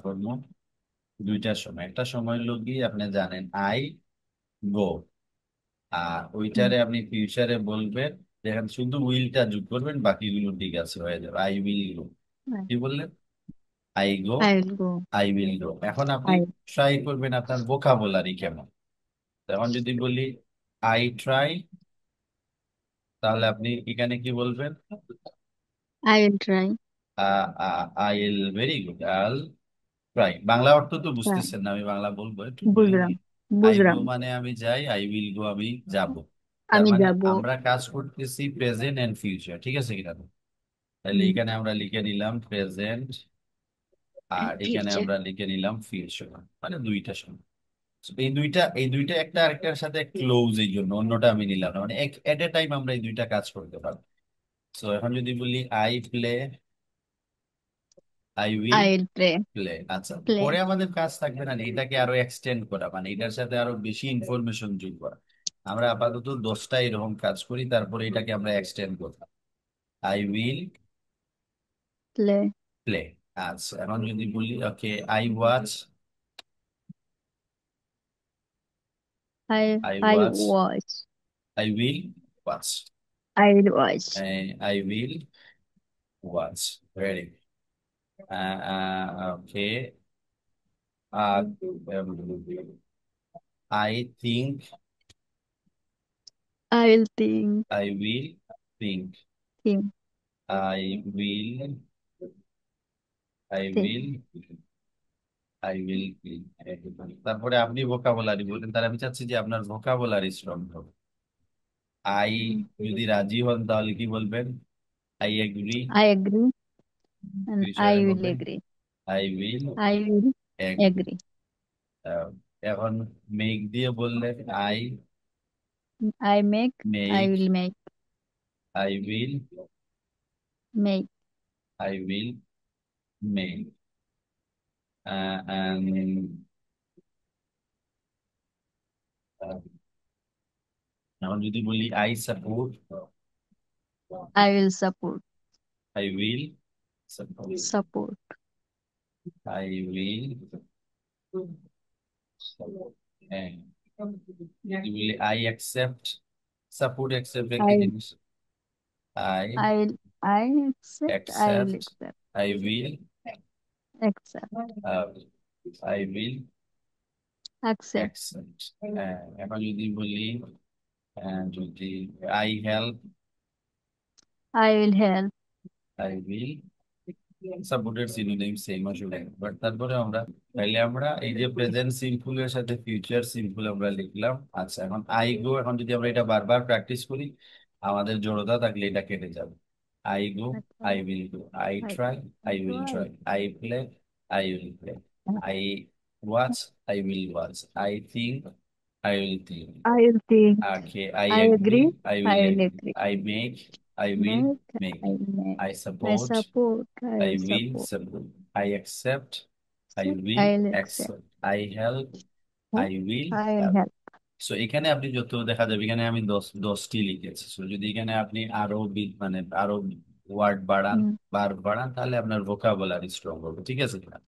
করবো দুইটার সময়। একটা সময় হলো কি আপনি জানেন আই গো, আর হুম, ওইটারে আপনি ফিউচারে বলবেন, দেখেন শুধু উইলটা যোগ করবেন, বাকিগুলো ঠিক আছে হয়ে যাবে। আই উইল গো, কি বললেন? I go, I will go. I will go. এখন আপনি I ট্রাই করবেন আপনার ভোকাবুলারি কেমন। এখন যদি বলি আই ট্রাই, তাহলে আপনি এখানে কি বলবেন? I will try. I will, very good, Al try. Bangla অর্থ তো Try. বুঝতেছেন না, আমি বাংলা বলবো একটু বলি। বুঝলাম আই গো বুঝলাম। মানে আমি যাই, আই উইল গো আমি যাব। তার আমি মানে যাব। আমরা কাজ করতেছি প্রেজেন্ট এন্ড ফিউচার, ঠিক আছে কিনা? তাহলে হুম, এখানে আমরা লিখে নিলাম প্রেজেন্ট, আর এখানে future. আমরা লিখে নিলাম ফিউচার, মানে দুইটা সময়। So, এই দুইটা একটা আরেকটার সাথে ক্লোজ, এই জন্য অন্যটা আমি নিলাম না, মানে এট এ টাইম আমরা এই দুইটা কাজ করতে পারবো। তো এখন যদি বলি I play, I will I will play. Play. আচ্ছা, Play. পরে আমাদের কাজ থাকবে না এটাকে আরো এক্সটেন্ড করা, মানে এটার সাথে আরো বেশি ইনফরমেশন যোগ করা। আমরা আপাতত 10টা এরকম কাজ করি, তারপরে এটাকে আমরা এক্সটেন্ড করব। I will Play. প্লে। আচ্ছা, এখন যদি বলি okay I watch, I I watch, watch. I will watch, I will watch. I will watch, very okay. I think, I will think. I will think, Think. I will, I Think. Will, I will. তারপরে আপনি vocabulary বললেন, তাহলে আমি চাচ্ছি যে আপনার vocabulary strong হবে। I Mm. যদি রাজি হন তাহলে কি বলবেন? I agree, I agree and I ফিউচারে will বলবেন agree. I will I will agree. agree. এখন মেক দিয়ে বললেন I I make. I make, will make. I will, Make. I will make. এখন যদি বলি I support, I will support. I will support, Support. I will, হ্যাঁ, যদি বলি I accept, support accept একই I জিনিস। I I I accept. I will accept, accept. I will, Accept. I will Accept. Accept. এখন যদি বলি যদি I help, I will help. I will, সাপোর্টের সিনোনিম সেম আসলে, বাট তারপরে আমরা তাইলে আমরা এই যে প্রেজেন্ট সিম্পলের সাথে ফিউচার সিম্পল আমরা লিখলাম। আচ্ছা, এখন আই গো, এখন যদি আমরা এটা বারবার প্র্যাকটিস করি, আমাদের জড়তা থাকলে এটা কেটে যাবে। I go, I Okay. Will go, I I try, I will try. Try, I play, I will play, I watch, I will watch, I think, I will think, I will think. okay, I I agree, agree. I I will will agree, agree. I make, I will Make. make, I make. I I support, support. I I will will support. support, I accept, I will I will accept. accept, I help, I will I will help। help. So এখানে আপনি যত দেখা যাবে, এখানে আমি 10টি লিখেছি। So যদি এখানে আপনি আরো মানে আরো ওয়ার্ড বাড়ান, Mm. বার বাড়ান, তাহলে আপনার ভোকাবুলারি স্ট্রং হবে, ঠিক আছে কিনা?